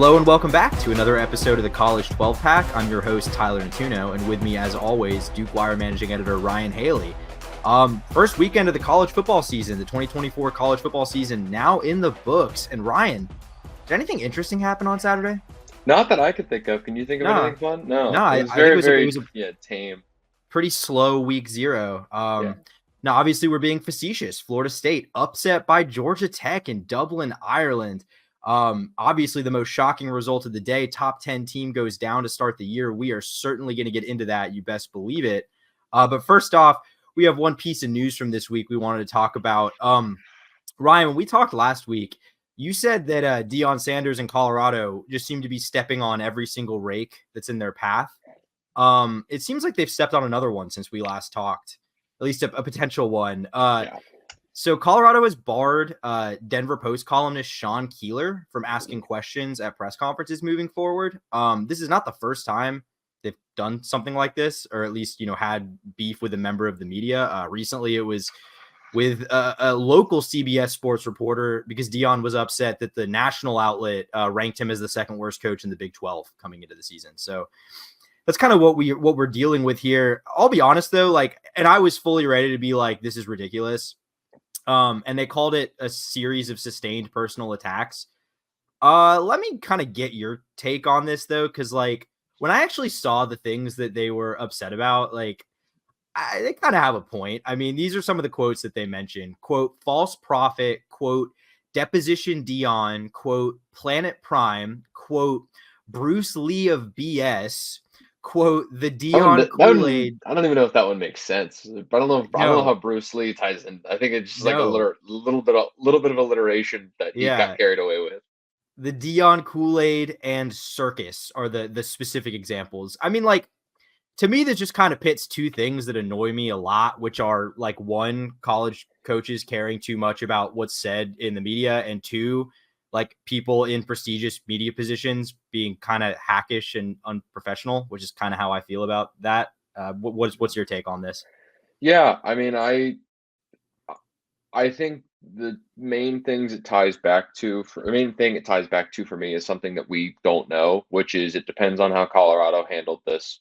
Hello and welcome back to another episode of the College 12 Pack. I'm your host, Tyler Natuno, and with me, as always, Duke Wire managing editor Ryan Haley. First weekend of the college football season, the 2024 college football season now in the books. And Ryan, did anything interesting happen on Saturday? Not that I could think of. Can you think of anything fun? No. It was tame. Pretty slow week zero. Yeah. Now, obviously, we're being facetious. Florida State upset by Georgia Tech in Dublin, Ireland. Obviously, the most shocking result of the day. Top 10 team goes down to start the year. We are certainly going to get into that. You best believe it. But first off, we have one piece of news from this week we wanted to talk about. Ryan, when we talked last week, you said that Deion Sanders in Colorado just seemed to be stepping on every single rake that's in their path. It seems like they've stepped on another one since we last talked, at least a potential one. So Colorado has barred Denver Post columnist Sean Keeler from asking questions at press conferences moving forward. This is not the first time they've done something like this, or at least, had beef with a member of the media. Recently, it was with a local CBS sports reporter because Deion was upset that the national outlet ranked him as the second worst coach in the Big 12 coming into the season. So that's kind of what we're dealing with here. I'll be honest though, and I was fully ready to be like, this is ridiculous. And they called it a series of sustained personal attacks. Let me kind of get your take on this though, because when I actually saw the things that they were upset about, they kind of have a point. I mean, these are some of the quotes that they mentioned. Quote, false prophet, quote, deposition Deion, quote, Planet Prime, quote, Bruce Lee of BS, quote, the Deion Kool-Aid. I don't even know if that one makes sense. But I don't know how Bruce Lee ties in. I think it's just like a little bit of alliteration that he got carried away with. The Deion Kool-Aid and circus are the specific examples. I mean, to me, this just kind of pits two things that annoy me a lot, which are one, college coaches caring too much about what's said in the media, and two, people in prestigious media positions being kind of hackish and unprofessional, which is kind of how I feel about that. What's your take on this? Yeah, I mean, I think the main thing it ties back to for me is something that we don't know, which is it depends on how Colorado handled this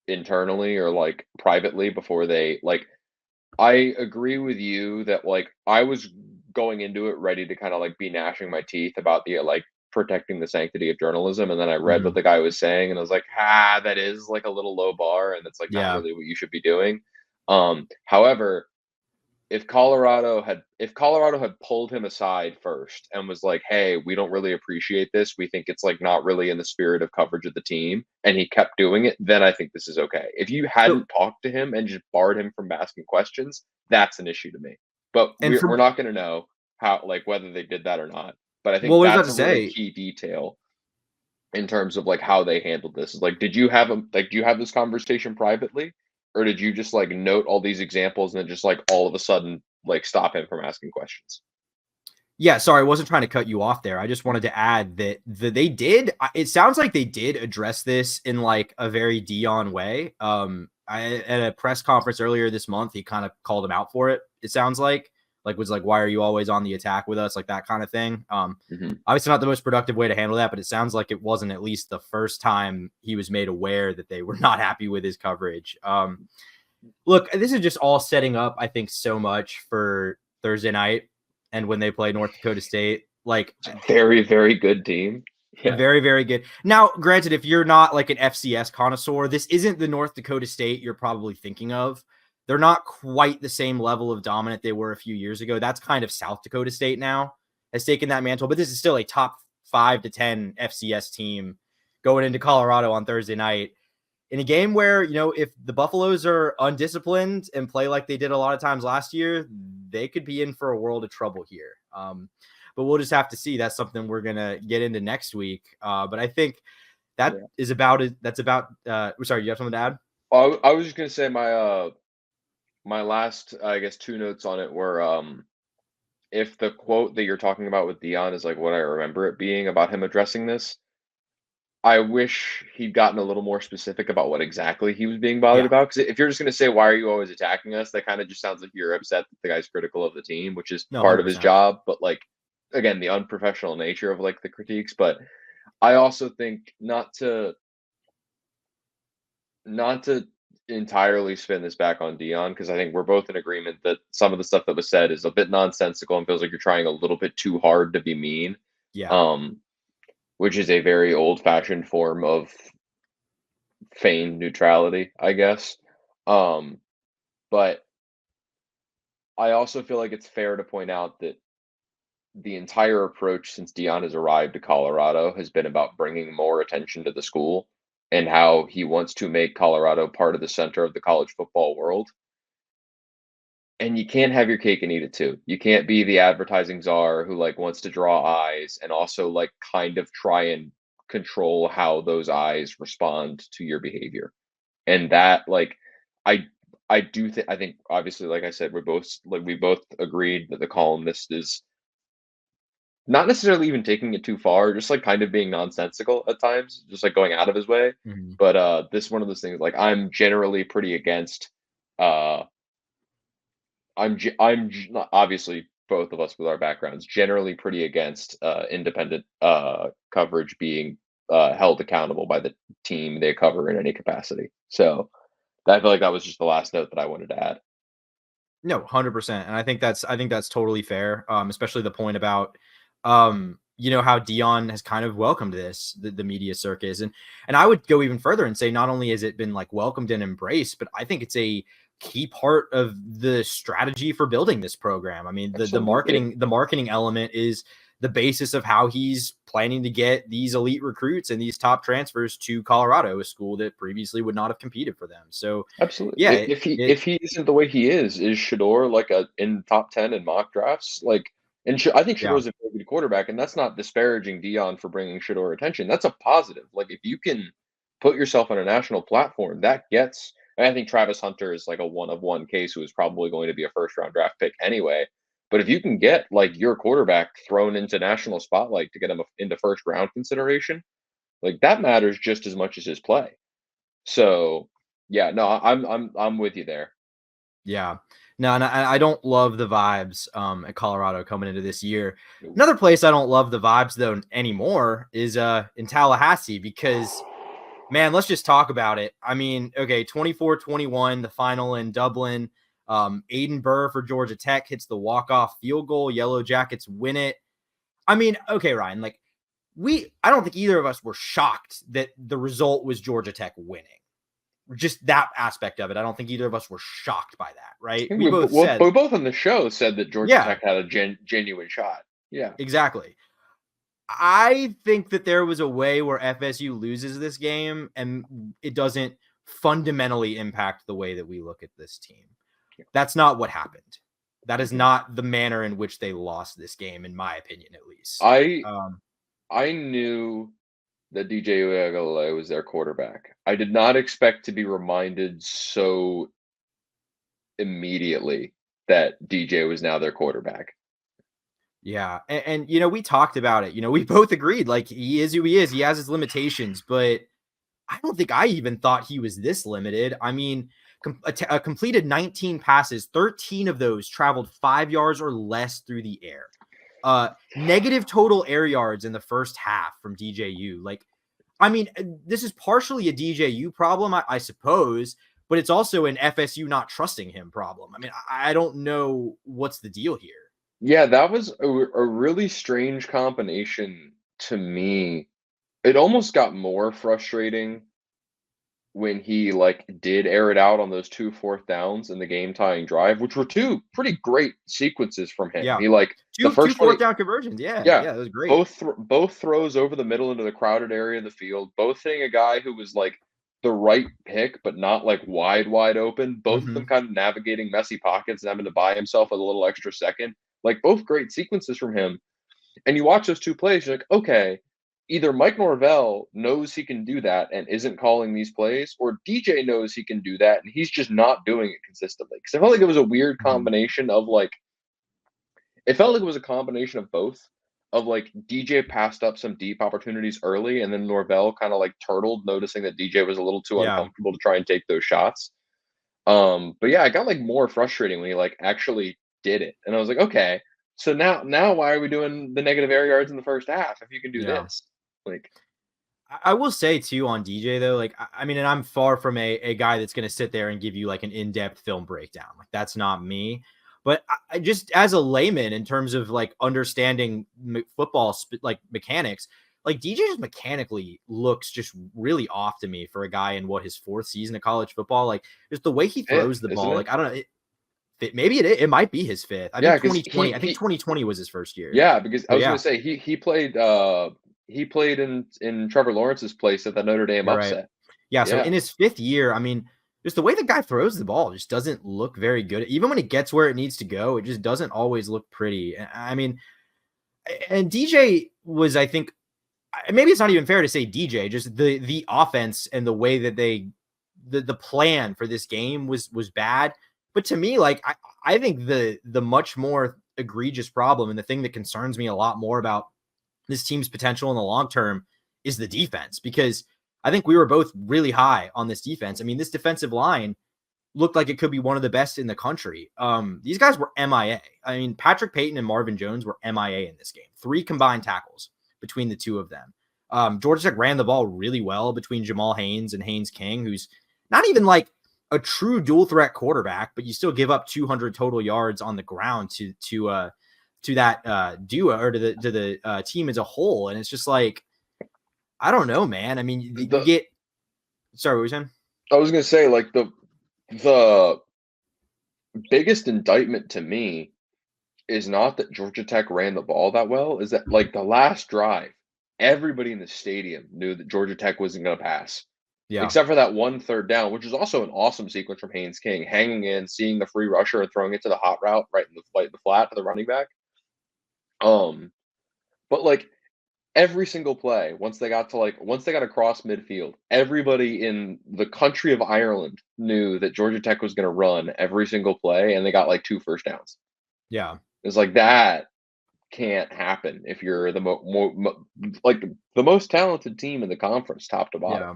internally or privately before they I agree with you that I was going into it ready to kind of be gnashing my teeth about the protecting the sanctity of journalism, and then I read what the guy was saying and I was like, that is a little low bar, and it's not really what you should be doing. However, if Colorado had pulled him aside first and was like, hey, we don't really appreciate this, we think it's not really in the spirit of coverage of the team, and he kept doing it, then I think this is okay. If you hadn't talked to him and just barred him from asking questions, that's an issue to me. But we're not going to know how whether they did that or not. But I think that's a really key detail in terms of how they handled this. Is did you have this conversation privately? Or did you just note all these examples and then just all of a sudden stop him from asking questions? Yeah, sorry, I wasn't trying to cut you off there. I just wanted to add that they did. It sounds like they did address this in a very Deion way. At a press conference earlier this month, he kind of called him out for it. It sounds was why are you always on the attack with us? That kind of thing. Obviously not the most productive way to handle that, but it sounds like it wasn't at least the first time he was made aware that they were not happy with his coverage. Look, this is just all setting up, I think, so much for Thursday night and when they play North Dakota State. Very, very good team. Yeah. Very, very good. Now, granted, if you're not an FCS connoisseur, this isn't the North Dakota State you're probably thinking of. They're not quite the same level of dominant they were a few years ago. That's kind of South Dakota State now has taken that mantle, but this is still a top 5 to 10 FCS team going into Colorado on Thursday night in a game where, if the Buffaloes are undisciplined and play like they did a lot of times last year, they could be in for a world of trouble here. But we'll just have to see. That's something we're going to get into next week. But I think is about it. That's about, sorry, you have something to add? I was just going to say my last, I guess, 2 notes on it were, if the quote that you're talking about with Deion is what I remember it being about him addressing this, I wish he'd gotten a little more specific about what exactly he was being bothered about. Because if you're just going to say, why are you always attacking us? That kind of just sounds like you're upset that the guy's critical of the team, which is part of his job. But again, the unprofessional nature of the critiques. But I also think not to entirely spin this back on Dion, because I think we're both in agreement that some of the stuff that was said is a bit nonsensical and feels like you're trying a little bit too hard to be mean. Yeah. Um, which is a very old-fashioned form of feigned neutrality, I guess. Um, but I also feel like it's fair to point out that the entire approach since Dion has arrived to Colorado has been about bringing more attention to the school and how he wants to make Colorado part of the center of the college football world. And you can't have your cake and eat it too. You can't be the advertising czar who like wants to draw eyes and also like kind of try and control how those eyes respond to your behavior. And that like I I think obviously like I said we both agreed that the columnist is not necessarily even taking it too far, just like kind of being nonsensical at times, just like going out of his way. Mhm. But this one of those things like I'm generally pretty against uh obviously both of us with our backgrounds generally pretty against independent coverage being held accountable by the team they cover in any capacity. So I feel like that was just the last note that I wanted to add. No, 100%. And I think that's totally fair. Especially the point about how Dion has kind of welcomed the media circus. And I would go even further and say not only has it been like welcomed and embraced, but I think it's a key part of the strategy for building this program. I mean, Absolutely. the marketing element is the basis of how he's planning to get these elite recruits and these top transfers to Colorado, a school that previously would not have competed for them. So Absolutely. yeah, If he isn't the way he is Shador like a in top 10 in mock drafts? Like, and I think yeah. Shador's a very good quarterback, and that's not disparaging Dion for bringing Shador attention. That's a positive. Like, if you can put yourself on a national platform, that gets. And I think Travis Hunter is like a one of one case who is probably going to be a first round draft pick anyway. But if you can get like your quarterback thrown into national spotlight to get him into first round consideration, like that matters just as much as his play. So, yeah, no, I'm with you there. Yeah. No, and I don't love the vibes at Colorado coming into this year. No. Another place I don't love the vibes though anymore is in Tallahassee because man, let's just talk about it. I mean, okay, 24-21, the final in Dublin. Aiden Burr for Georgia Tech hits the walk-off field goal. Yellow Jackets win it. I mean, okay, Ryan, like I don't think either of us were shocked that the result was Georgia Tech winning, just that aspect of it. I don't think either of us were shocked by that, I right? think We both said, we both on the show said that Georgia yeah, Tech had a genuine shot. Yeah. exactly. I think that there was a way where FSU loses this game and it doesn't fundamentally impact the way that we look at this team. That's not what happened. That is Mhm. not the manner in which they lost this game, in my opinion, at least. I I knew that DJ Uiagalelei was their quarterback. I did not expect to be reminded so immediately that DJ was now their quarterback. Yeah. We talked about it. We both agreed like he is who he is. He has his limitations, but I don't think I even thought he was this limited. I mean, completed 19 passes, 13 of those traveled 5 yards or less through the air. Negative total air yards in the first half from DJU. Like, I mean, this is partially a DJU problem, I suppose, but it's also an FSU not trusting him problem. I mean, I don't know what's the deal here. Yeah, that was a really strange combination to me. It almost got more frustrating when he, like, did air it out on those 2 fourth downs in the game-tying drive, which were 2 pretty great sequences from him. Yeah. He, like the Two first one fourth down conversions. Yeah. yeah, Yeah. That was great. both throws over the middle into the crowded area of the field, both hitting a guy who was, like, the right pick, but not, like, wide open, both of them Mm-hmm. kind of navigating messy pockets and having to buy himself a little extra second. Like, both great sequences from him. And you watch those 2 plays, you're like, "Okay, either Mike Norvell knows he can do that and isn't calling these plays, or DJ knows he can do that and he's just not doing it consistently." Because I felt like it was a weird Mm-hmm. combination of, like it felt like it was a combination of both, of, like, DJ passed up some deep opportunities early, and then Norvell kinda, like, turtled, noticing that DJ was a little too Yeah. uncomfortable to try and take those shots. But yeah, it got, like, more frustrating when he, like, actually did it, and I was like, "Okay, so now why are we doing the negative air yards in the first half if you can do Yeah. this?" Like I will say too on DJ though, like I mean, and I'm far from a guy that's going to sit there and give you like an in-depth film breakdown. Like that's not me. But I just as a layman in terms of like understanding football like mechanics, like DJ just mechanically looks just really off to me for a guy in what his fourth season of college football. Like just the way he Fifth, throws the isn't ball. it? Like I don't know. Maybe it might be his fifth. I Yeah, think because 2020. I think 2020 was his first year. yeah, because I So was gonna yeah, say he played in Trevor Lawrence's place at the Notre Dame you're right. upset. Yeah, so Yeah. in his fifth year, I mean, just the way the guy throws the ball just doesn't look very good. Even when it gets where it needs to go, it just doesn't always look pretty. I mean, and DJ was, I think, maybe it's not even fair to say DJ, just the offense and the way that the plan for this game was bad. But to me, like I think the much more egregious problem and the thing that concerns me a lot more about this team's potential in the long term is the defense, because I think we were both really high on this defense. I mean, this defensive line looked like it could be one of the best in the country. These guys were MIA. I mean, Patrick Payton and Marvin Jones were MIA in this game. 3 combined tackles between the two of them. Georgia Tech ran the ball really well between Jamal Haynes and Haynes King, who's not even like a true dual threat quarterback, but you still give up 200 total yards on the ground to that duo or to the team as a whole. And it's just like, I don't know, man. I mean, you The get, sorry, what were you saying? I was gonna say like the biggest indictment to me is not that Georgia Tech ran the ball that well, is that like the last drive, everybody in the stadium knew that Georgia Tech wasn't gonna pass. Yeah. Except for that one third down, which is also an awesome sequence from Haynes King, hanging in, seeing the free rusher and throwing it to the hot route right in the flat to the running back. Um, but like every single play, once they got across midfield, everybody in the country of Ireland knew that Georgia Tech was going to run every single play, and they got like 2 first downs. Yeah. It's like that can't happen if you're like the most talented team in the conference, top to bottom. Yeah.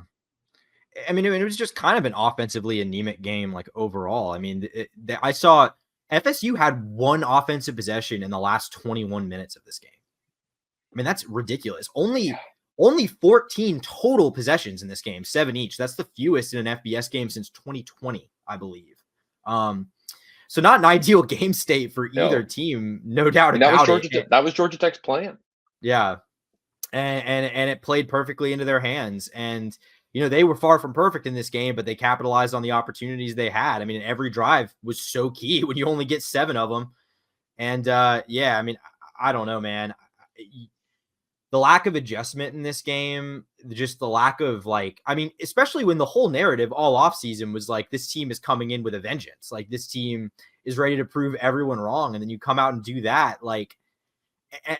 I mean, it was just kind of an offensively anemic game, like overall. I mean, I saw FSU had 1 offensive possession in the last 21 minutes of this game. I mean, that's ridiculous. Only 14 total possessions in this game, 7 each. That's the fewest in an FBS game since 2020, I believe. So not an ideal game state for either No, team, no doubt and that was about it. That was Georgia Tech's plan. Yeah, and it played perfectly into their hands. And they were far from perfect in this game, but they capitalized on the opportunities they had. I mean, every drive was so key when you only get 7 of them. And yeah, I mean, I don't know, man. The lack of adjustment in this game, just the lack of I mean, especially when the whole narrative all offseason was like, this team is coming in with a vengeance. Like this team is ready to prove everyone wrong. And then you come out and do that. Like,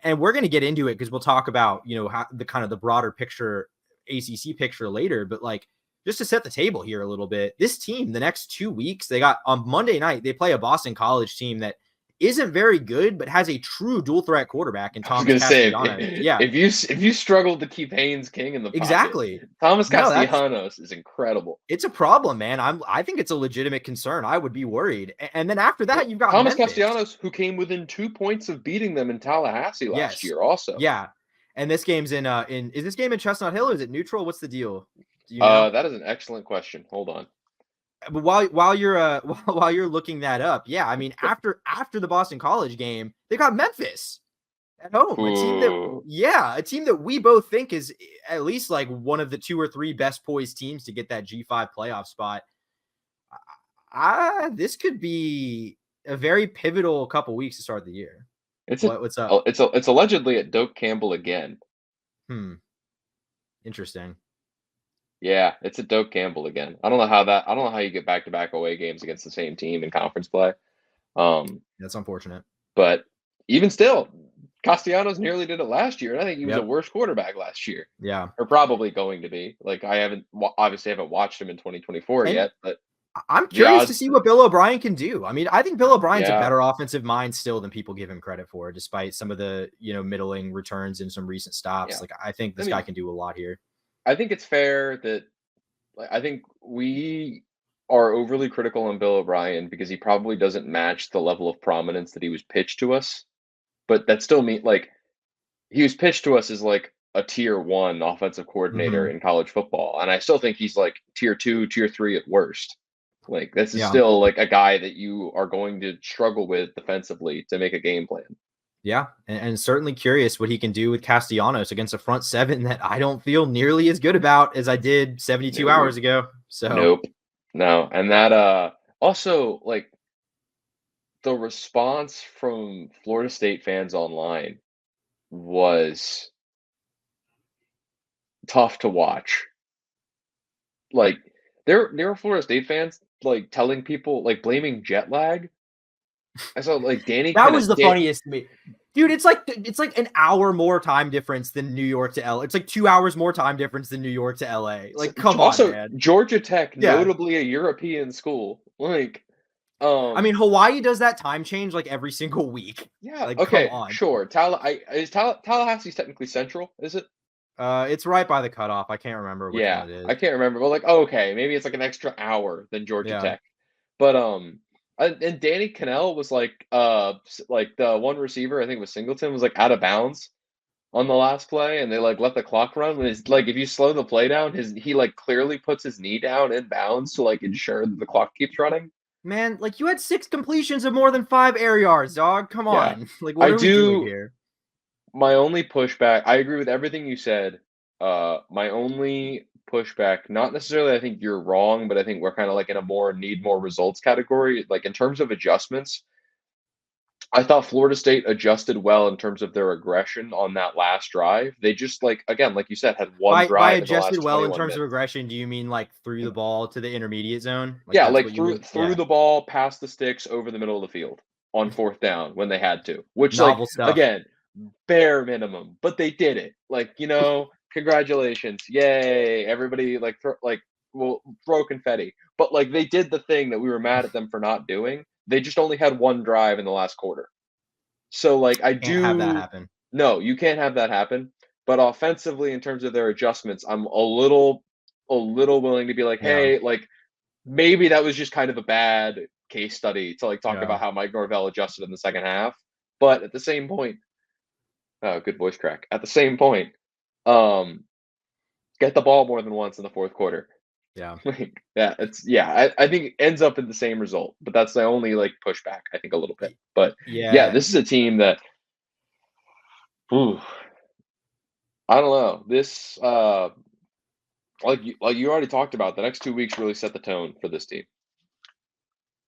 and we're going to get into it because we'll talk about, how the kind of the broader picture, ACC picture later, but like, just to set the table here a little bit, this team, the next 2 weeks, they got on Monday night, they play a Boston College team that isn't very good, but has a true dual threat quarterback in I was Thomas gonna say Castellanos. Yeah, if you struggled to keep Haynes King in the pocket, exactly. Thomas No, Castellanos is incredible. it's a problem, man. I think it's a legitimate concern. I would be worried. And then after that, you've got Thomas Memphis. Castellanos, who came within 2 points of beating them in Tallahassee last Yes. year, also. Yeah. And this game's in is this game in Chestnut Hill or is it neutral? What's the deal? Do you know? That is an excellent question. Hold on. But while you're while you're looking that up, yeah, I mean after the Boston College game, they got Memphis at home. Ooh. A team that we both think is at least like one of the 2 or 3 best poised teams to get that G5 playoff spot. This could be a very pivotal couple weeks to start the year. What's up? It's allegedly at Doak Campbell again. Interesting. Yeah, it's at Doak Campbell again. I don't know how you get back-to-back away games against the same team in conference play. That's unfortunate. But even still, Castellanos nearly did it last year, and I think he was a Yep. worse quarterback last year. Yeah. Or probably going to be. Like I obviously haven't watched him in 2024 And yet, but I'm the curious to odds see what Bill O'Brien can do. I mean, I think Bill O'Brien's a yeah. better offensive mind still than people give him credit for, despite some of the, middling returns and some recent stops. Yeah. Like, I think this guy can do a lot here. I think it's fair that I think we are overly critical on Bill O'Brien because he probably doesn't match the level of prominence that he was pitched to us. But that still means like he was pitched to us as like a tier 1 offensive coordinator Mhm. in college football, and I still think he's like tier 2, tier 3 at worst. Like, this is Yeah. still like a guy that you are going to struggle with defensively to make a game plan. Yeah, and certainly curious what he can do with Castellanos against a front seven that I don't feel nearly as good about as I did 72 No, hours ago. So nope, no, and that also like the response from Florida State fans online was tough to watch. Like, there were Florida State fans, like, telling people like, blaming jet lag. I saw, like, Danny that kinda was the Dan funniest to me. Dude, it's like an hour more time difference than New York to LA. It's like 2 hours more time difference than New York to LA. s Like, come on, also, man. Georgia Tech, Yeah. notably a European school, like, I mean, Hawaii does that time change like every single week. yeah, Like, come okay, on. sure, Tallahassee's technically central, is it? It's right by the cutoff. I can't remember which one Yeah, it is. I can't remember, but, like, okay, maybe it's, like, an extra hour than Georgia Yeah. Tech. But, and Danny Cannell was, like, like, the one receiver, I think it was Singleton, was, like, out of bounds on the last play, and they, like, let the clock run. When it's like, if you slow the play down, he, like, clearly puts his knee down in bounds to, like, ensure that the clock keeps running. Man, like you had 6 completions of more than 5 air yards, dog. Come Yeah. on. Like, what I are we doing do here? my only pushback I agree with everything you said. My only pushback, not necessarily I think you're wrong, but I think we're kinda, like, in a more need more results category. Like, in terms of adjustments, I thought Florida State adjusted well in terms of their aggression on that last drive. They just, like, again, like you said, had one By drive in the adjusted last well in 21 terms of minutes. aggression, do you mean like threw the ball to the intermediate zone? Like Yeah, that's like what you threw mean? threw Yeah. the ball past the sticks over the middle of the field on 4th down when they had to, which, like, Novel stuff. again, bare minimum, but they did it. Like, congratulations, yay! Everybody like will throw confetti, but like they did the thing that we were mad at them for not doing. They just only had one drive in the last quarter. So like I Can't have that do happen. no, you can't have that happen. But offensively, in terms of their adjustments, I'm a little willing to be like, Yeah. hey, like maybe that was just kind of a bad case study to like talk Yeah. about how Mike Norvell adjusted in the second half. But at the same point, oh, good voice crack. At the same point, um, get the ball more than once in the fourth quarter. Yeah. Like, I think it ends up in the same result, but that's the only like pushback, I think a little bit. Y- But yeah, Yeah. this is a team that, ooh, I don't know. This, like you already talked about, the next 2 weeks really set the tone for this team.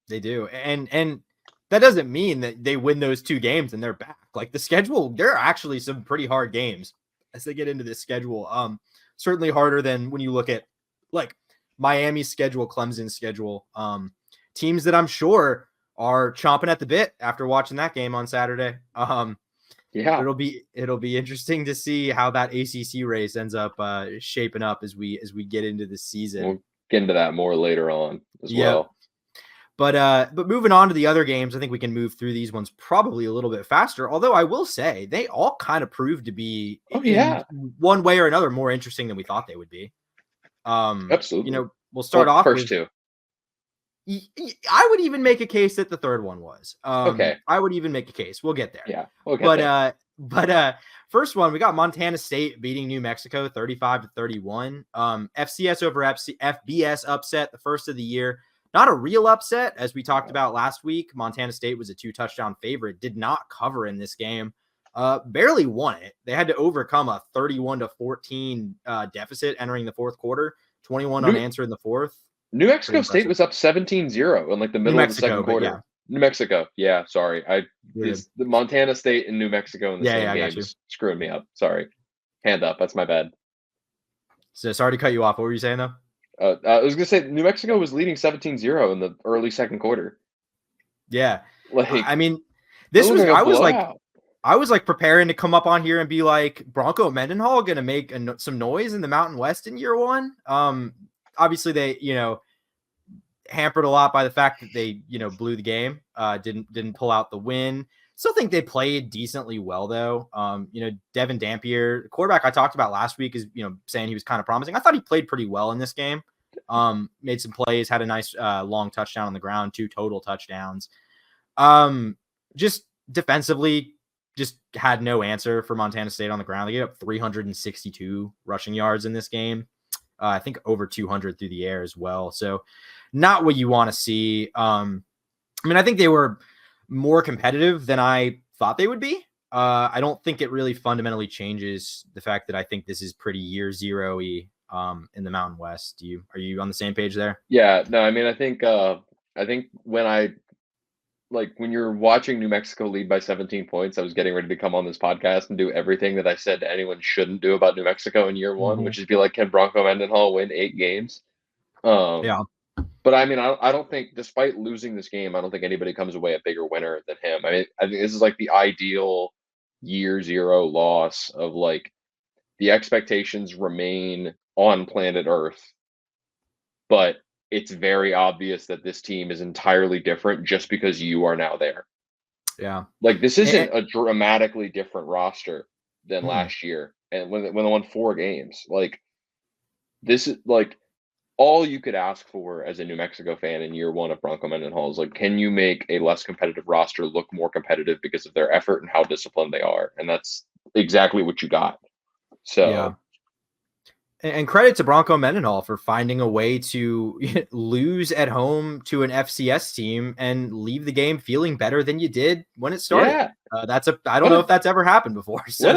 They do. And that doesn't mean that they win those 2 games and they're back. Like the schedule, there are actually some pretty hard games as they get into this schedule. Certainly harder than when you look at like Miami's schedule, Clemson's schedule. Teams that I'm sure are chomping at the bit after watching that game on Saturday. Yeah, It'll be interesting to see how that ACC race ends up shaping up as we get into the season. we'll get into that more later on as Yep. well. But moving on to the other games, I think we can move through these ones probably a little bit faster. Although I will say they all kind of proved to be Oh in yeah, one way or another more interesting than we thought they would be. absolutely. We'll start Well, off first with two. I would even make a case that the third one was. Okay, I would even make a case. We'll get there. yeah, we'll get But there. first one we got Montana State beating New Mexico 35-31. FCS over FBS upset, the first of the year. Not a real upset, as we talked about last week. Montana State was a 2-touchdown favorite, did not cover in this game. Barely won it. They had to overcome a 31-14 deficit entering the fourth quarter, 21 New unanswered in the fourth. New Pretty Mexico State impressive. was up 17-0 in like the New middle of the Mexico, second but yeah, quarter. New Mexico, yeah, sorry, you're good. the Montana State and New Mexico in the Yeah, same yeah, I got game you. is screwing me up. Sorry, hand up, that's my bad. So sorry to cut you off. What were you saying though? I was gonna say New Mexico was leading 17-0 in the early second quarter. Yeah. I Like mean, it this looked was like a blowout. I was like preparing to come up on here and be like Bronco Mendenhall going to make some noise in the Mountain West in year one. Obviously they, hampered a lot by the fact that they, blew the game, didn't pull out the win. Still think they played decently well though. Devin Dampier, the quarterback I talked about last week is, saying he was kind of promising. I thought he played pretty well in this game. Made some plays, had a nice long touchdown on the ground, 2 total touchdowns. Just defensively, just had no answer for Montana State on the ground. They gave up 362 rushing yards in this game. I think over 200 through the air as well. So not what you want to see. I mean, I think they were more competitive than I thought they would be. I don't think it really fundamentally changes the fact that I think this is pretty year zero-y in the Mountain West. Are you on the same page there? Yeah, no, I mean, I think when you're watching New Mexico lead by 17 points, I was getting ready to come on this podcast and do everything that I said anyone shouldn't do about New Mexico in year one, which is be like, can Bronco Mendenhall win 8 games? Yeah. But I mean, I don't think, despite losing this game, I don't think anybody comes away a bigger winner than him. I mean, I think this is like the ideal year zero loss of like the expectations remain on planet Earth, but it's very obvious that this team is entirely different just because you are now there. Yeah. Like, this isn't a dramatically different roster than Hmm. last year, and when they won 4 games. Like, this is like all you could ask for as a New Mexico fan in year one of Bronco Mendenhall is like, can you make a less competitive roster look more competitive because of their effort and how disciplined they are? And that's exactly what you got. Yeah. So And credit to Bronco Mendenhall for finding a way to lose at home to an FCS team and leave the game feeling better than you did when it started. yeah, I don't know if that's ever happened before. So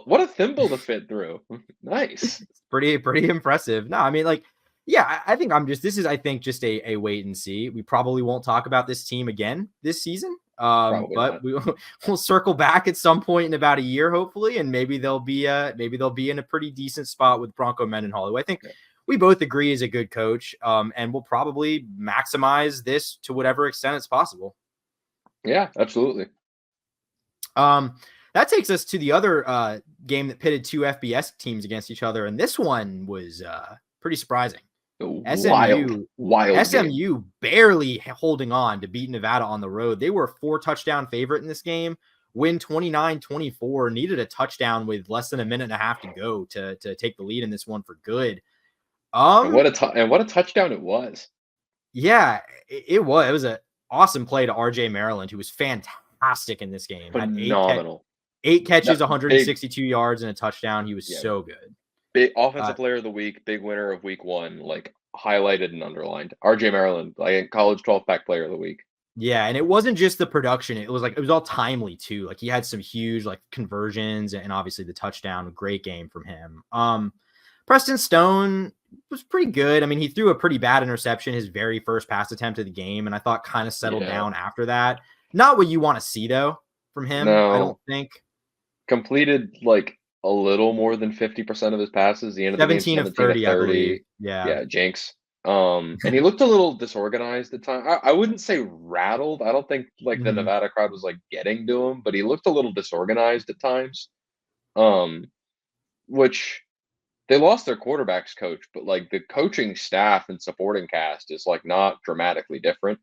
what a thimble to fit through. Nice. pretty impressive. No, I mean, like, yeah, I think I think just a wait and see. We probably won't talk about this team again this season. Probably But not. we'll circle back at some point in about a year, hopefully, and maybe they'll be in a pretty decent spot with Bronco Mendenhall, who I think we both agree is a good coach, and will probably maximize this to whatever extent it's possible. Yeah, absolutely. That takes us to the other game that pitted 2 FBS teams against each other, and this one was pretty surprising. Wild game. SMU barely holding on to beat Nevada on the road. They were a 4-touchdown favorite in this game, win 29-24, needed a touchdown with less than a minute and a half to go to take the lead in this one for good. And what a touchdown it was. Yeah, it was an awesome play to RJ Maryland, who was fantastic in this game. Phenomenal. Had 8 catches, 162 yards, and a touchdown. He was so good. Big offensive player of the week, big winner of week 1, like highlighted and underlined. RJ Maryland, like college 12-pack player of the week. Yeah, and it wasn't just the production. It was all timely too. Like, he had some huge like conversions and obviously the touchdown. Great game from him. Preston Stone was pretty good. I mean, he threw a pretty bad interception his very first pass attempt of the game, and I thought kind of settled down after that. Not what you want to see though from him, I don't think. Completed like a little more than 50% of his passes. The end of the game, 17 of 30, I believe. Yeah, jinx. And he looked a little disorganized at times. I wouldn't say rattled. I don't think like the Nevada crowd was like getting to him, but he looked a little disorganized at times. Which they lost their quarterbacks coach, but like the coaching staff and supporting cast is like not dramatically different.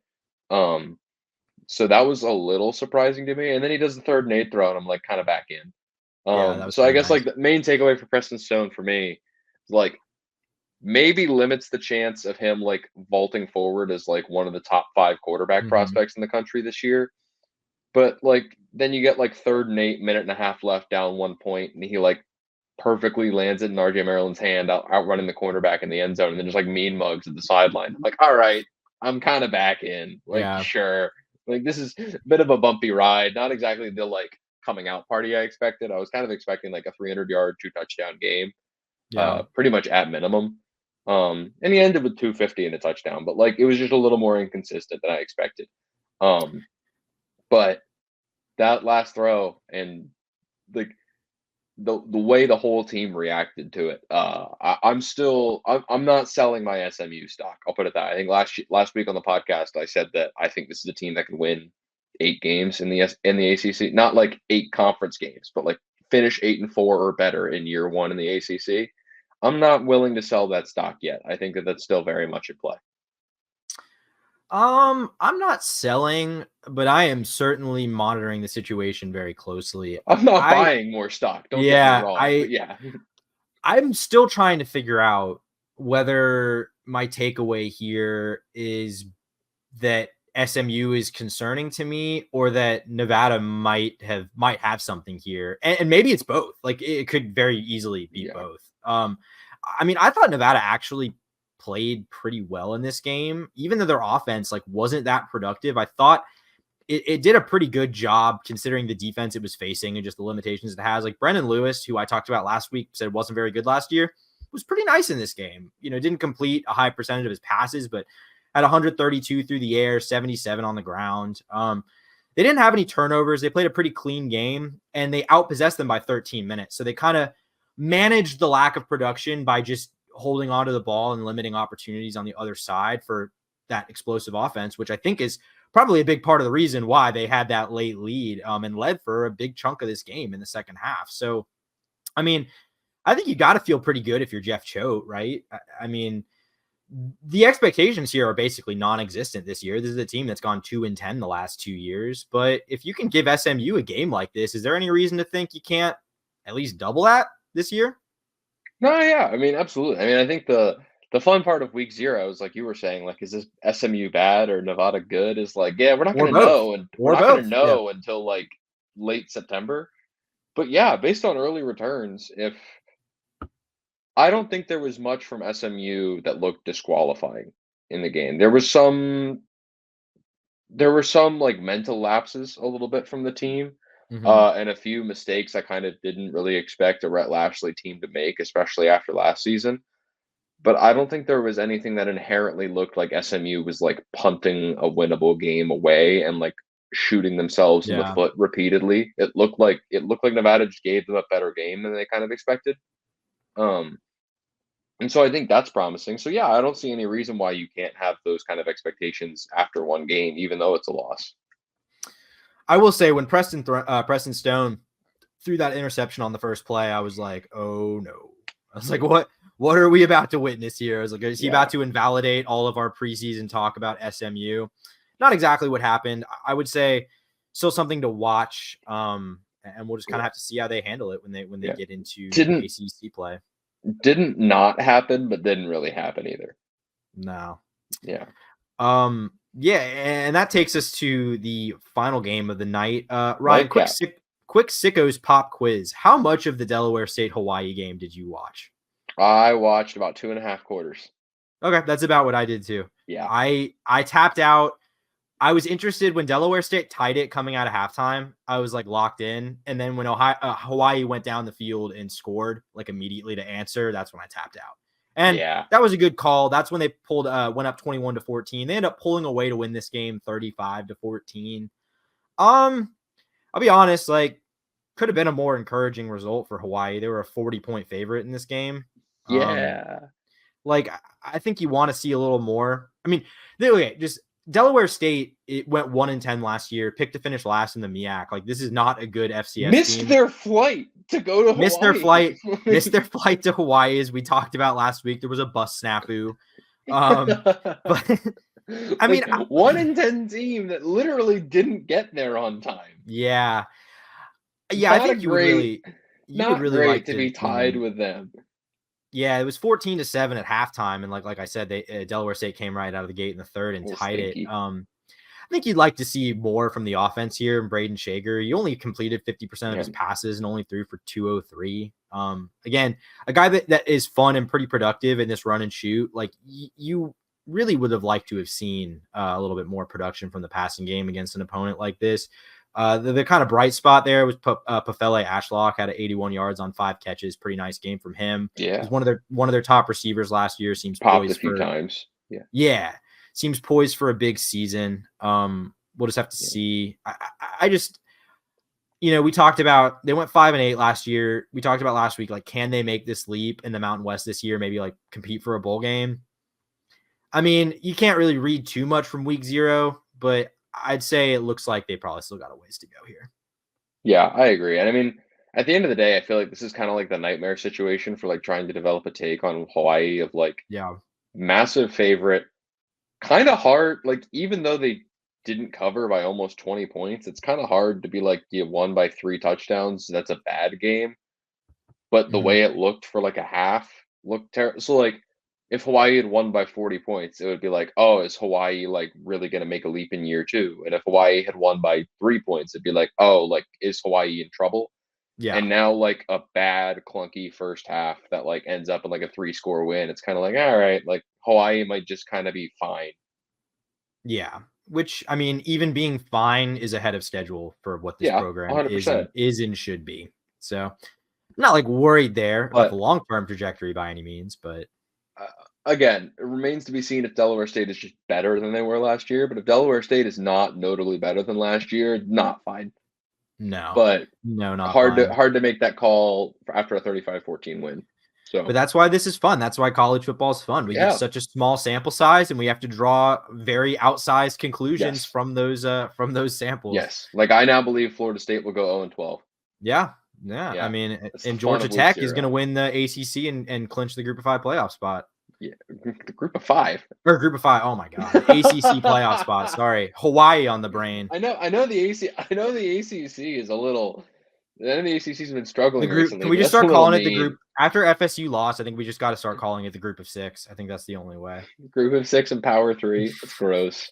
So that was a little surprising to me. And then he does the 3rd and 8 throw, and I'm like kind of back in. So I guess like the main takeaway for Preston Stone for me is like maybe limits the chance of him like vaulting forward as like one of the top 5 quarterback prospects in the country this year. But like then you get like 3rd and 8, minute and a half left, down 1 point, and he like perfectly lands it in RJ Maryland's hand, outrunning the cornerback in the end zone, and then just like mean mugs at the sideline. I'm like, all right, I'm kind of back in. Like, sure. Like, this is a bit of a bumpy ride. Not exactly the like coming out party I expected. I was kind of expecting like a 300-yard, 2-touchdown game. Pretty much at minimum. And he ended with 250 and a touchdown, but like it was just a little more inconsistent than I expected. But that last throw and like the way the whole team reacted to it, I'm not selling my SMU stock. I'll put it that. I think last week on the podcast I said that I think this is a team that can win 8 games in the ACC, not like 8 conference games, but like finish 8-4 or better in year 1 in the ACC. I'm not willing to sell that stock yet. I think that that's still very much at play. I'm not selling, but I am certainly monitoring the situation very closely. I'm not buying more stock. Don't get me wrong. But yeah. I'm still trying to figure out whether my takeaway here is that SMU is concerning to me, or that Nevada might have something here, and maybe it's both. Like it could very easily be Yeah. both. I mean, I thought Nevada actually played pretty well in this game, even though their offense like wasn't that productive. I thought it did a pretty good job considering the defense it was facing and just the limitations it has. Like Brendan Lewis, who I talked about last week, said wasn't very good last year, was pretty nice in this game. Didn't complete a high percentage of his passes, but had 132 through the air, 77 on the ground. They didn't have any turnovers. They played a pretty clean game, and they outpossessed them by 13 minutes. So they kind of managed the lack of production by just holding onto the ball and limiting opportunities on the other side for that explosive offense, which I think is probably a big part of the reason why they had that late lead and led for a big chunk of this game in the second half. So, I mean, I think you got to feel pretty good if you're Jeff Choate, right? I mean, the expectations here are basically non-existent this year. This is a team that's gone 2-10 the last 2 years. But if you can give SMU a game like this, is there any reason to think you can't at least double that this year? No, yeah. I mean, absolutely. I mean, I think the fun part of week 0 is like you were saying, like, is this SMU bad or Nevada good? Is like, yeah, we're not Or gonna both? know, and we're Or not gonna both? Yeah. know until like late September. But yeah, based on early returns, if I don't think there was much from SMU that looked disqualifying in the game. There were some like mental lapses a little bit from the team, Mm-hmm. and a few mistakes I kind of didn't really expect a Rhett Lashlee team to make, especially after last season. But I don't think there was anything that inherently looked like SMU was like punting a winnable game away and like shooting themselves in the Yeah. foot repeatedly. It looked like Nevada just gave them a better game than they kind of expected. Um, and so I think that's promising. So yeah, I don't see any reason why you can't have those kind of expectations after one game, even though it's a loss. I will say when Preston Stone threw that interception on the first play, I was like, oh no. I was like, what are we about to witness here? I was like, is he Yeah. about to invalidate all of our preseason talk about SMU? Not exactly what happened. I would say still something to watch. And we'll just kind of Yeah. have to see how they handle it when they Yeah. get into Didn't ACC play. didn't not happen, but didn't really happen either. No. Yeah. Yeah, and that takes us to the final game of the night. Ryan, Nightcap. quick sickos pop quiz. How much of the Delaware State Hawaii game did you watch? I watched about 2.5 quarters. Okay, that's about what I did too. Yeah. I tapped out. I was interested when Delaware State tied it coming out of halftime. I was like locked in, and then when Hawaii went down the field and scored like immediately to answer, that's when I tapped out. And Yeah. that was a good call. That's when they went up 21-14. They ended up pulling away to win this game 35-14. I'll be honest, like could have been a more encouraging result for Hawaii. They were a 40-point favorite in this game. Um, Yeah. like I think you want to see a little more. I mean, okay, just Delaware State, it went 1-10 last year, picked to finish last in the MEAC. Like this is not a good FCS Missed team. their flight to go to Missed their Hawaii. flight, to Hawaii, as we talked about last week. There was a bus snafu. But I mean, Like 1 in 10 team that literally didn't get there on time. yeah. Yeah, I Not a think great, you would not really great like to to be tied lean. with them. Yeah, it was 14-7 at halftime, and like I said, they Delaware State came right out of the gate in the third A and little tied it. stinky. I think you'd like to see more from the offense here. And Braden Shager, he only completed 50% of Yeah. his passes and only threw for 203. Again, a guy that is fun and pretty productive in this run and shoot. Like you really would have liked to have seen a little bit more production from the passing game against an opponent like this. The kind of bright spot there was Pafele Ashlock had 81 yards on 5 catches. Pretty nice game from him. Yeah. He's one of their top receivers last year. Seems Popped a poised few for times. yeah, seems poised for a big season. We'll just have to Yeah. see. I just we talked about they went 5-8 last year. We talked about last week, like, can they make this leap in the Mountain West this year? Maybe like compete for a bowl game. I mean, you can't really read too much from week 0, but I'd say it looks like they probably still got a ways to go here. Yeah, I agree. And I mean, at the end of the day, I feel like this is kind of like the nightmare situation for like trying to develop a take on Hawaii of like Yeah. massive favorite, kind of hard. Like, even though they didn't cover by almost 20 points, it's kind of hard to be like, you won by 3 touchdowns. That's a bad game. But the Mhm. way it looked for like a half looked terrible. So, like, if Hawaii had won by 40 points, it would be like, oh, is Hawaii like really going to make a leap in year 2? And if Hawaii had won by 3 points, it'd be like, oh, like is Hawaii in trouble? Yeah. And now like a bad clunky first half that like ends up in like a 3-score win, it's kind of like, all right, like Hawaii might just kind of be fine. Yeah. Which, I mean, even being fine is ahead of schedule for what this Yeah, program is 100%. and should be. So I'm not like worried there about the But long term trajectory by any means, but uh, again, it remains to be seen if Delaware State is just better than they were last year. But if Delaware State is not notably better than last year, not fine. no. But No, not hard to fine. hard to make that call after a 35-14 win. But So that's why this is fun. That's why college football is fun. We get yeah, such a small sample size and we have to draw very outsized conclusions yes, from those samples. yes. Like I now believe Florida State will go 0-12. Yeah. Yeah. I Yeah, mean, it's the and fun Georgia of week Tech is going to 0. win the ACC and clinch the Group of 5 playoff spot. Yeah, the group of 5. Or Group of 5. Oh my god. The ACC playoff spot. Sorry. Hawaii on the brain. I know the AC. I know the ACC is a little. I know the ACC's been The struggling group. Can recently, we but just that's a start little calling it the mean. group after FSU lost? I think we just got to start calling it the Group of 6. I think that's the only way. Group of 6 and Power 3. That's gross.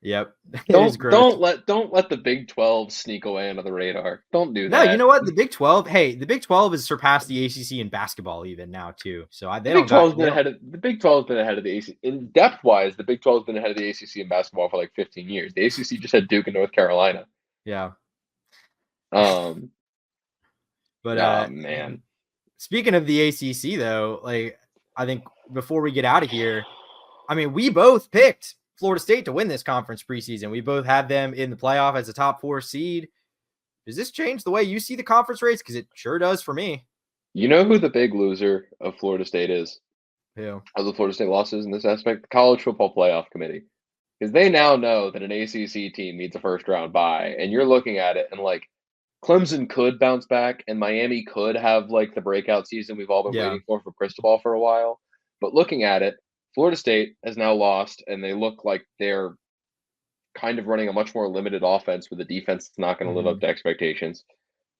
Yep. It is gross. Don't let the Big 12 sneak away under the radar. Don't do No, you that. know what? The Big 12, hey, the Big 12 has surpassed the ACC in basketball even now too. So they don't got they don't The Big 12 has been ahead of the ACC in depth wise. The Big 12 has been ahead of the ACC in basketball for like 15 years. The ACC just had Duke and North Carolina. yeah. Um. But Oh man. speaking of the ACC though, like I think before we get out of here, I mean, we both picked Florida State to win this conference preseason. We both had them in the playoff as a top 4 seed. Does this change the way you see the conference race? Because it sure does for me. You know who the big loser of Florida State is? Who? Of the Florida State losses in this aspect? The College Football Playoff Committee. Because they now know that an ACC team needs a first round bye. And you're looking at it and like Clemson could bounce back and Miami could have like the breakout season we've all been Yeah. waiting for Cristobal for a while. But looking at it, Florida State has now lost and they look like they're kind of running a much more limited offense with a defense that's not going to live up to expectations.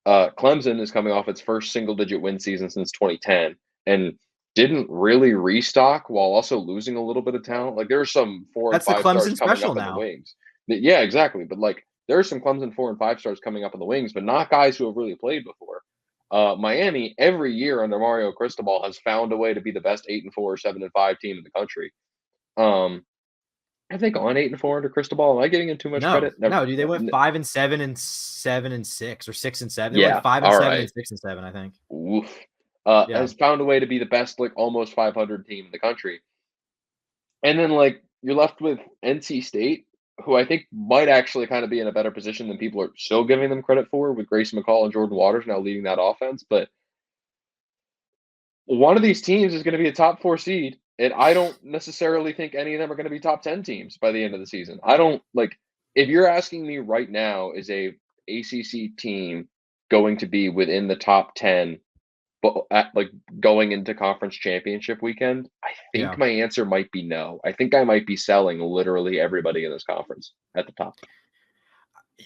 Clemson is coming off its first single-digit win season since 2010 and didn't really restock while also losing a little bit of talent. Like there are some 4 and That's the 5 stars Clemson coming special up in the now. wings. Yeah, exactly. But like there are some Clemson 4 and 5 stars coming up in the wings, but not guys who have really played before. Miami every year under Mario Cristobal has found a way to be the best 8-4, 7-5 team in the country. Have they gone 8-4 under Cristobal? Am I giving him too much No, credit? Never, no, dude. They went 5-7 and 7-6 or 6-7. They yeah, went 5-7 all and right. 6-7, I think. Oof. Yeah. Has found a way to be the best, like almost 500 team in the country. And then like you're left with NC State, who I think might actually kind of be in a better position than people are still giving them credit for, with Grayson McCall and Jordan Waters now leading that offense. But one of these teams is going to be a top 4 seed, and I don't necessarily think any of them are going to be top 10 teams by the end of the season. I don't like if you're asking me right now, is a ACC team going to be within the top 10 but like going into conference championship weekend, I think Yeah. my answer might be no. I think I might be selling literally everybody in this conference at the top.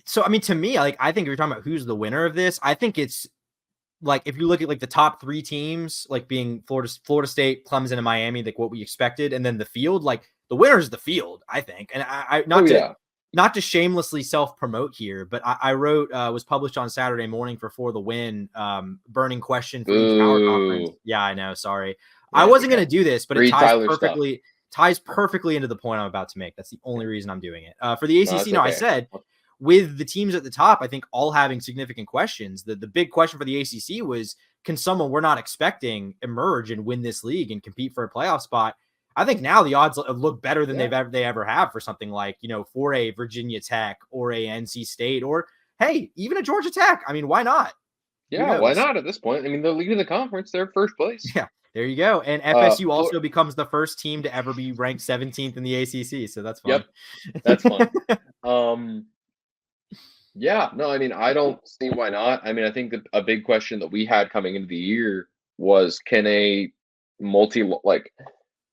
So, I mean, to me, like, I think if you're talking about who's the winner of this, I think it's like if you look at like the top 3 teams, like being Florida State, Clemson, and Miami, like what we expected, and then the field, like the winner is the field, I think. And I not to shamelessly self-promote here, but I wrote was published on Saturday morning for the win, burning question for each power conference. Yeah, I know. Sorry. Yeah, I wasn't going to do this, but it ties perfectly into the point I'm about to make. That's the only reason I'm doing it. For the ACC, I said with the teams at the top, I think all having significant questions. The big question for the ACC was, can someone we're not expecting emerge and win this league and compete for a playoff spot? I think now the odds look better than they ever have for something like, for a Virginia Tech or a NC State or, hey, even a Georgia Tech. I mean, why not? Yeah, why not at this point? I mean, they're leading the conference. They're first place. Yeah, there you go. And FSU also becomes the first team to ever be ranked 17th in the ACC. So that's fun. Yep, that's fun. Yeah, no, I mean, I don't see why not. I mean, I think that a big question that we had coming into the year was, can a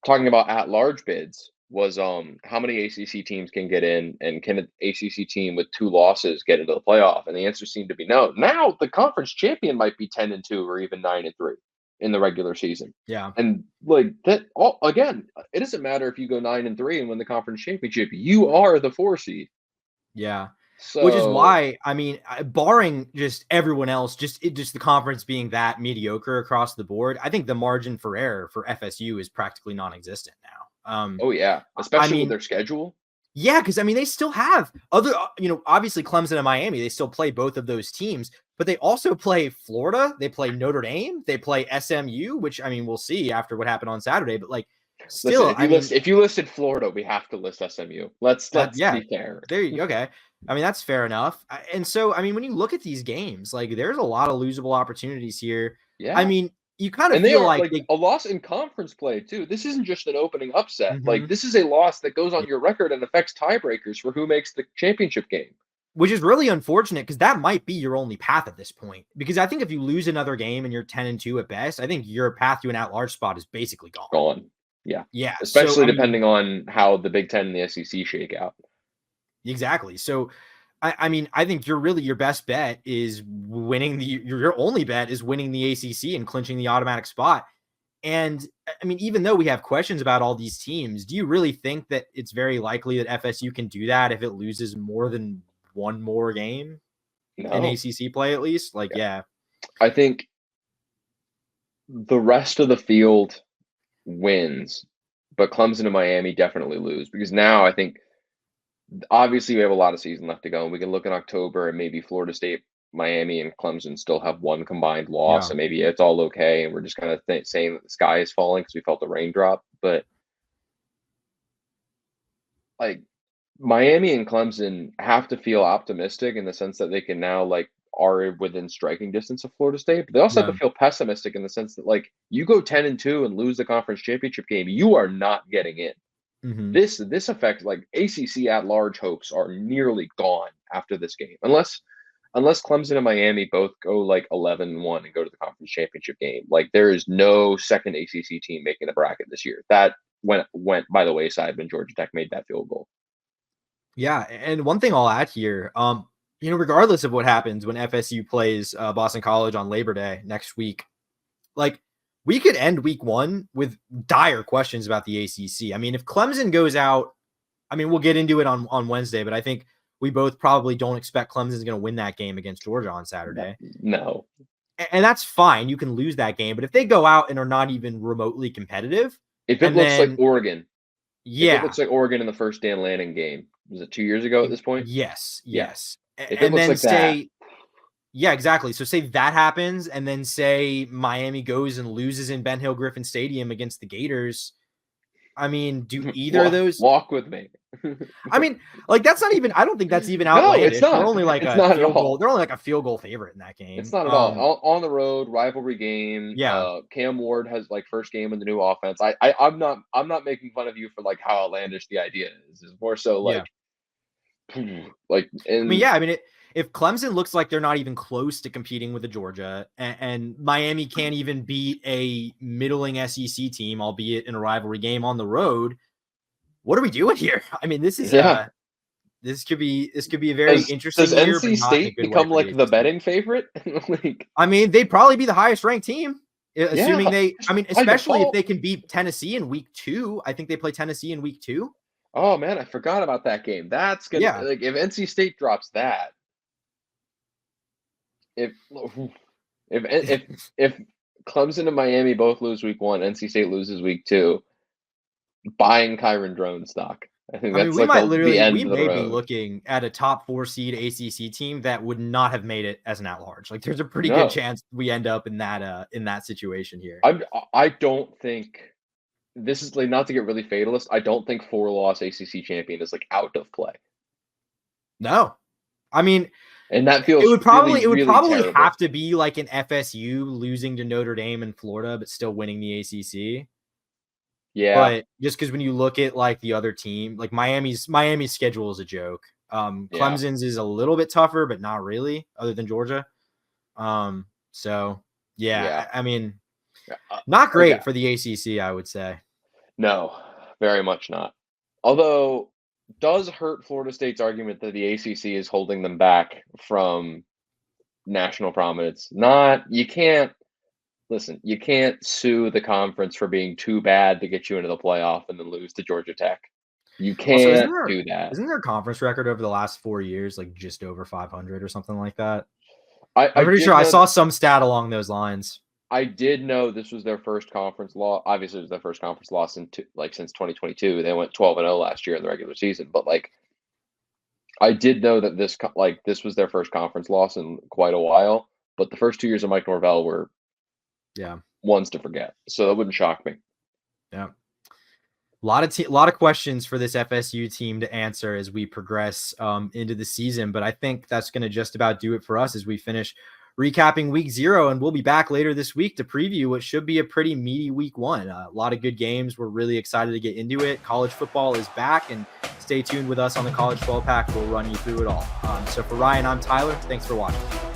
talking about at-large bids was how many ACC teams can get in, and can an ACC team with 2 losses get into the playoff? And the answer seemed to be no. Now the conference champion might be 10-2 or even 9-3 in the regular season. Yeah. And like that, all again, it doesn't matter if you go 9-3 and win the conference championship. You are the 4 seed. Yeah. Which is So why, I mean, barring just everyone else, just the conference being that mediocre across the board, I think the margin for error for FSU is practically non-existent now. oh yeah, I especially with mean, their schedule. yeah, because I mean, they still have other, obviously Clemson and Miami, they still play both of those teams, but they also play Florida, they play Notre Dame, they play SMU, which I mean, we'll see after what happened on Saturday, but like, Listen, still, I mean, if you listed Florida, we have to list SMU. Let's yeah, be fair. there you go. Okay. I mean, that's fair enough. And so, I mean, when you look at these games, like there's a lot of losable opportunities here. I Yeah. mean, you kind of And they feel are like like a loss in conference play too. This isn't just an opening upset. Like Mhm. this is a loss that goes Yeah. on your record and affects tiebreakers for who makes the championship game. Which is really unfortunate because that might be your only path at this point. Because I think if you lose another game and you're 10-2 at best, I think your path to an at-large spot is basically gone. Gone. Yeah. Yeah. So Especially I mean, depending on how the Big Ten and the SEC shake out. exactly. So I mean, I think your best bet is winning your only bet is winning the ACC and clinching the automatic spot. And I mean, even though we have questions about all these teams, do you really think that it's very likely that FSU can do that if it loses more than one more game in No. ACC play, at least? Like, yeah. I think the rest of the field wins, but Clemson and Miami definitely lose because now I think obviously we have a lot of season left to go and we can look in October and maybe Florida State, Miami, and Clemson still have one combined loss Yeah. and maybe it's all okay and we're just kind of saying that the sky is falling because we felt the raindrop. But like Miami and Clemson have to feel optimistic in the sense that they can now like are within striking distance of Florida State, but they also have Yeah. to feel pessimistic in the sense that like you go 10-2 and lose the conference championship game, you are not getting in. Mm-hmm. This affects like ACC at large hopes are nearly gone after this game, unless Clemson and Miami both go like 11-1 and go to the conference championship game. Like there is no second ACC team making the bracket this year. That went by the wayside when Georgia Tech made that field goal. Yeah. And one thing I'll add here, regardless of what happens when FSU plays Boston College on Labor Day next week, like we could end week 1 with dire questions about the ACC. I mean, if Clemson goes out, I mean, we'll get into it on Wednesday, but I think we both probably don't expect Clemson's going to win that game against Georgia on Saturday. No. And that's fine. You can lose that game. But if they go out and are not even remotely competitive, If it and looks like then, Oregon, if it yeah, looks like Oregon in the first Dan Lanning game, was it 2 years ago at this point? yes, Yeah. yes. If it And looks then like that, say, yeah, exactly. So say that happens, and then say Miami goes and loses in Ben Hill Griffin Stadium against the Gators. I mean, do either of those? walk with me. I mean, like that's not even. I don't think that's even No, it's outlandish. They're not. only like It's a not at field goal. all. They're only like a field goal favorite in that game. It's not at all. On the road, rivalry game. Yeah. Cam Ward has like first game in the new offense. I'm not making fun of you for like how outlandish the idea is. It's more so Yeah. like like I mean, in yeah. I mean, if Clemson looks like they're not even close to competing with the Georgia, and Miami can't even beat a middling SEC team, albeit in a rivalry game on the road, what are we doing here? I mean, this is yeah. this could be a very Does interesting year, but NC not in a State good way become for the like the ACC. betting favorite? Like I mean, they'd probably be the highest ranked team, assuming yeah, they. I mean, by especially if default. they can beat Tennessee in week 2. I think they play Tennessee in week 2. Oh man, I forgot about that game. That's gonna Yeah. like if NC State drops that, if if Clemson and Miami both lose week 1, NC State loses week 2, buying Kyron Drone stock. I think I mean, that's like the we end of the may be road. looking at a top 4 seed ACC team that would not have made it as an at-large. Like, there's a pretty good No, chance we end up in that situation here. I don't think this is like not to get really fatalist. I don't think 4-loss ACC champion is like out of play, No, I mean, and that it feels would probably really terrible. have to be like an FSU losing to Notre Dame and Florida, but still winning the ACC. Yeah, But just because when you look at like the other team, like Miami's schedule is a joke. yeah, Clemson's is a little bit tougher, but not really, other than Georgia. So yeah. yeah, I mean, Uh, not okay. great for the ACC, I would say. No, very much not. Although, does hurt Florida State's argument that the ACC is holding them back from national prominence. Not you can't listen, you can't sue the conference for being too bad to get you into the playoff and then lose to Georgia Tech. You Also, can't do that. isn't their conference record over the last 4 years like just over 500 or something like that? I I'm pretty did sure I know saw that. some stat along those lines. I did know this was their first conference loss. Obviously, it was their first conference loss since 2022. They went 12-0 last year in the regular season, but like I did know that this was their first conference loss in quite a while. But the first 2 years of Mike Norvell were Yeah. ones to forget, so that wouldn't shock me. Yeah. Lot of questions for this FSU team to answer as we progress into the season, but I think that's going to just about do it for us as we finish recapping week 0, and we'll be back later this week to preview what should be a pretty meaty week 1. A lot of good games. We're really excited to get into it. College football is back, and stay tuned with us on the College 12 Pack. We'll run you through it all. So for Ryan, I'm Tyler. Thanks for watching.